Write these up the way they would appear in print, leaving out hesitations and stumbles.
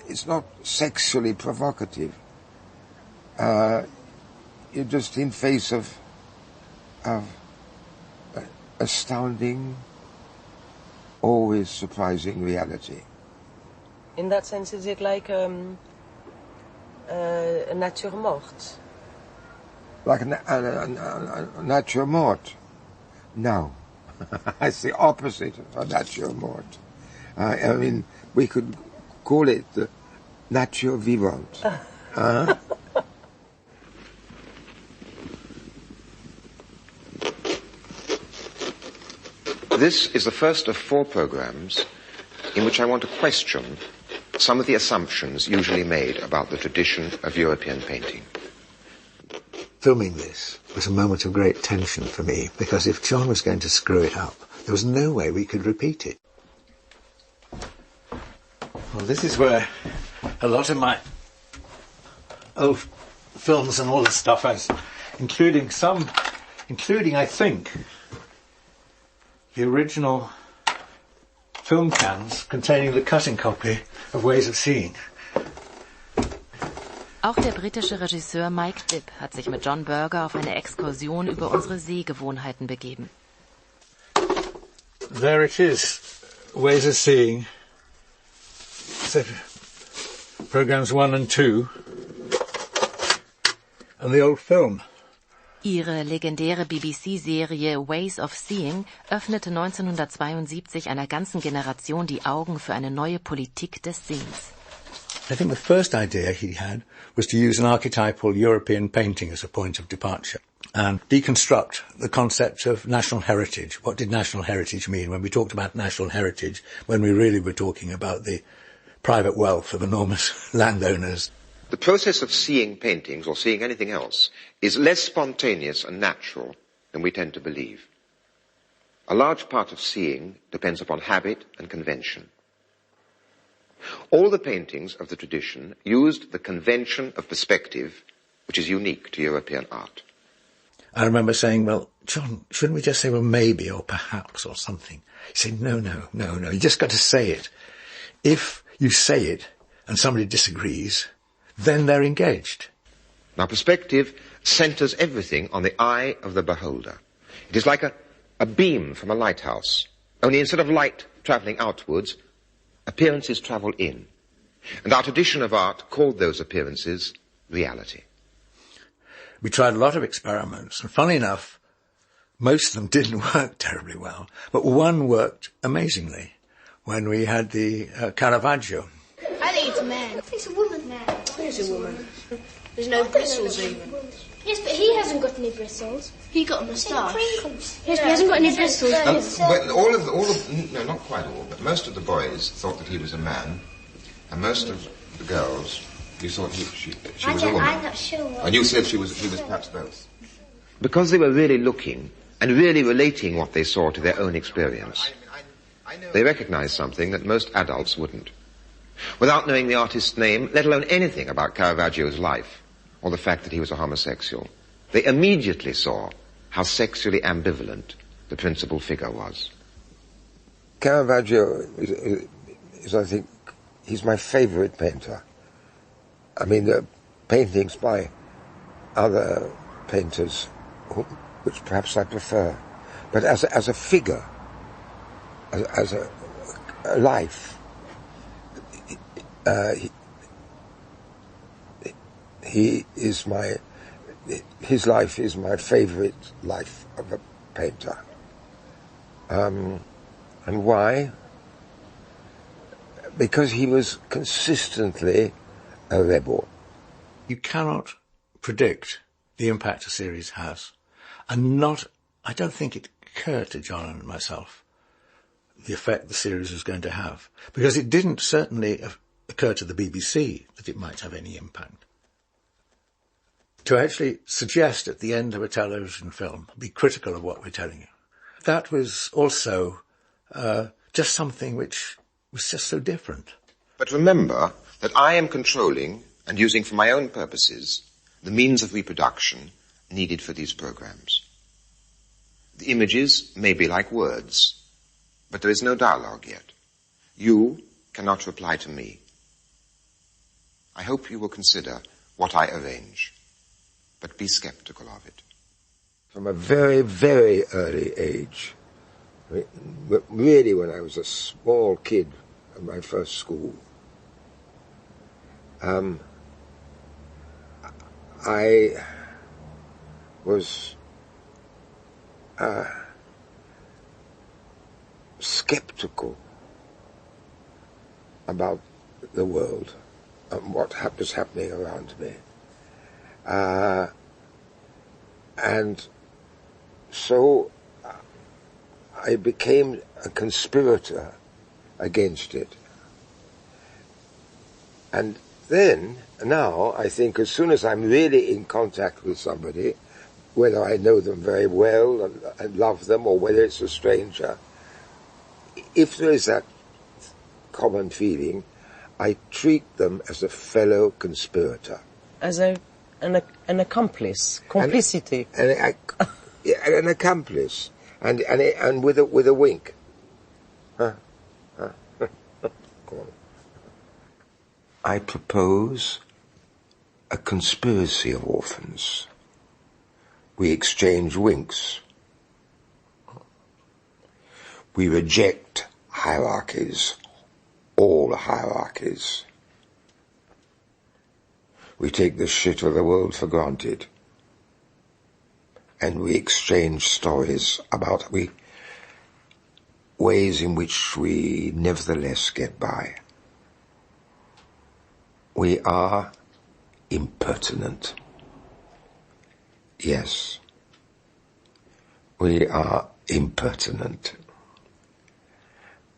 it's not sexually provocative. You're just in face of astounding, always surprising reality. In that sense, is it like a naturemort? Like a naturemort? No. It's the opposite of a naturemort. I mean, we could call it the nature vivant. This is the first of 4 programs in which I want to question some of the assumptions usually made about the tradition of European painting. Filming this was a moment of great tension for me, because if John was going to screw it up, there was no way we could repeat it. Well, this is where a lot of my old films and all the stuff including I think, the original film cans containing the cutting copy of Ways of Seeing. Auch der britische Regisseur Mike Dibb hat sich mit John Berger auf eine Exkursion über unsere Sehgewohnheiten begeben. There it is, Ways of Seeing. So, programs 1 and 2. And the old film. Ihre legendäre BBC-Serie Ways of Seeing öffnete 1972 einer ganzen Generation die Augen für eine neue Politik des Sehens. I think the first idea he had was to use an archetypal European painting as a point of departure and deconstruct the concept of national heritage. What did national heritage mean? When we talked about national heritage, when we really were talking about the private wealth of enormous landowners. The process of seeing paintings or seeing anything else is less spontaneous and natural than we tend to believe. A large part of seeing depends upon habit and convention. All the paintings of the tradition used the convention of perspective, which is unique to European art. I remember saying, well, John, shouldn't we just say, well, maybe or perhaps or something? He said, no, you just got to say it. If you say it and somebody disagrees, then they're engaged. Now, perspective centers everything on the eye of the beholder. It is like a beam from a lighthouse, only instead of light travelling outwards, appearances travel in. And our tradition of art called those appearances reality. We tried a lot of experiments, and funnily enough, most of them didn't work terribly well, but one worked amazingly when we had the Caravaggio. I think it's a man. It's a woman. Man. It's a woman. There's no bristles even. Yes, but he hasn't got any bristles. He got a moustache. Yes, but he hasn't got any bristles. But no, not quite all, but most of the boys thought that he was a man, and most of the girls, you thought she was a woman. I'm not sure. And you said she was perhaps both. Because they were really looking and really relating what they saw to their own experience, they recognized something that most adults wouldn't. Without knowing the artist's name, let alone anything about Caravaggio's life, or the fact that he was a homosexual, they immediately saw how sexually ambivalent the principal figure was. Caravaggio is I think, he's my favorite painter. I mean, the paintings by other painters, which perhaps I prefer, but as a figure, as a life, his life is my favorite life of a painter. And why? Because he was consistently a rebel. You cannot predict the impact a series has. And I don't think it occurred to John and myself the effect the series was going to have. Because it didn't certainly occur to the BBC that it might have any impact. To actually suggest at the end of a television film, be critical of what we're telling you, that was also just something which was just so different. But remember that I am controlling and using for my own purposes the means of reproduction needed for these programs. The images may be like words, but there is no dialogue yet. You cannot reply to me. I hope you will consider what I arrange, but be skeptical of it. From a very, very early age, really when I was a small kid at my first school, I was skeptical about the world and what was happening around me. And so I became a conspirator against it. And then, now, I think as soon as I'm really in contact with somebody, whether I know them very well and love them, or whether it's a stranger, if there is that common feeling, I treat them as a fellow conspirator. As an accomplice, complicity. An accomplice, and with a wink. Come on. I propose a conspiracy of orphans. We exchange winks. We reject hierarchies, all hierarchies. We take the shit of the world for granted. And we exchange stories about ways in which we nevertheless get by. We are impertinent. Yes, we are impertinent.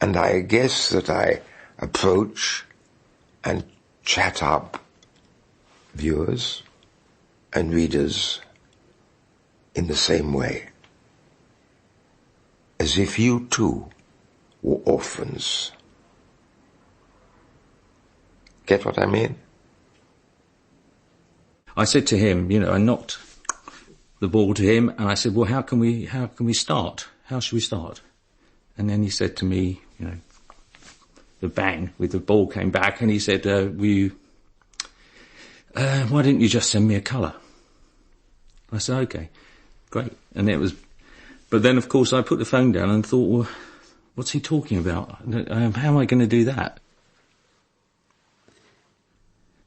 And I guess that I approach and chat up viewers and readers in the same way, as if you too were orphans. Get what I mean? I said to him, I knocked the ball to him, and I said, well, how can we start? How should we start? And then he said to me, the bang with the ball came back, and he said, why didn't you just send me a colour? I said, okay, great. And but then of course I put the phone down and thought, well, what's he talking about? How am I going to do that?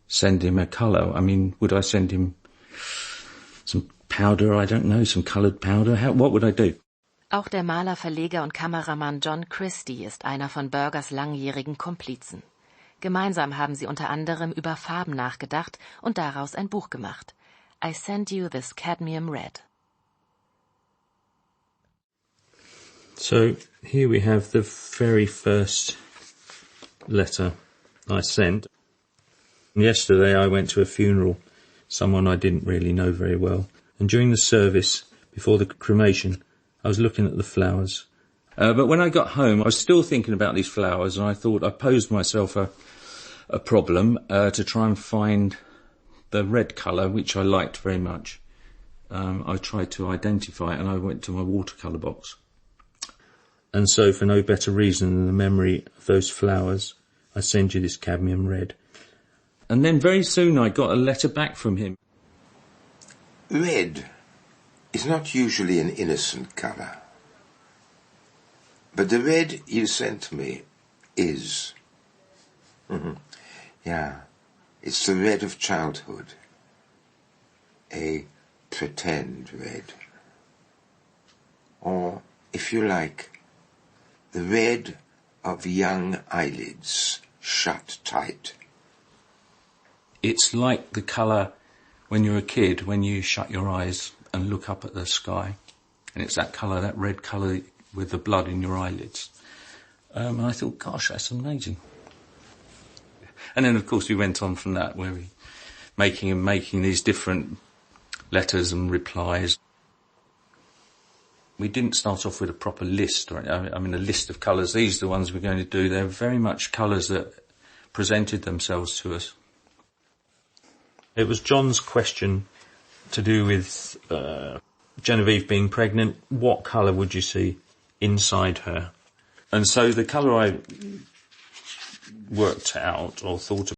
Send him a colour. I mean, would I send him some powder? I don't know, some coloured powder. What would I do? Auch der Maler, Verleger und Kameramann John Christie ist einer von Burgers langjährigen Komplizen. Gemeinsam haben sie unter anderem über Farben nachgedacht und daraus ein Buch gemacht. I Sent You This Cadmium Red. So here we have the very first letter I sent. Yesterday I went to a funeral, someone I didn't really know very well. And during the service, before the cremation, I was looking at the flowers. But when I got home, I was still thinking about these flowers, and I thought I posed myself a problem to try and find the red colour, which I liked very much. I tried to identify it, and I went to my watercolour box. And so, for no better reason than the memory of those flowers, I send you this cadmium red. And then very soon I got a letter back from him. Red is not usually an innocent colour. But the red you sent me is. Yeah, it's the red of childhood. A pretend red. Or, if you like, the red of young eyelids shut tight. It's like the colour when you're a kid, when you shut your eyes and look up at the sky. And it's that colour, that red colour with the blood in your eyelids. And I thought, gosh, that's amazing. And then, of course, we went on from that, where we making these different letters and replies. We didn't start off with a proper list, a list of colours. These are the ones we're going to do. They're very much colours that presented themselves to us. It was John's question to do with Genevieve being pregnant. What colour would you see inside her? And so the colour I worked out or thought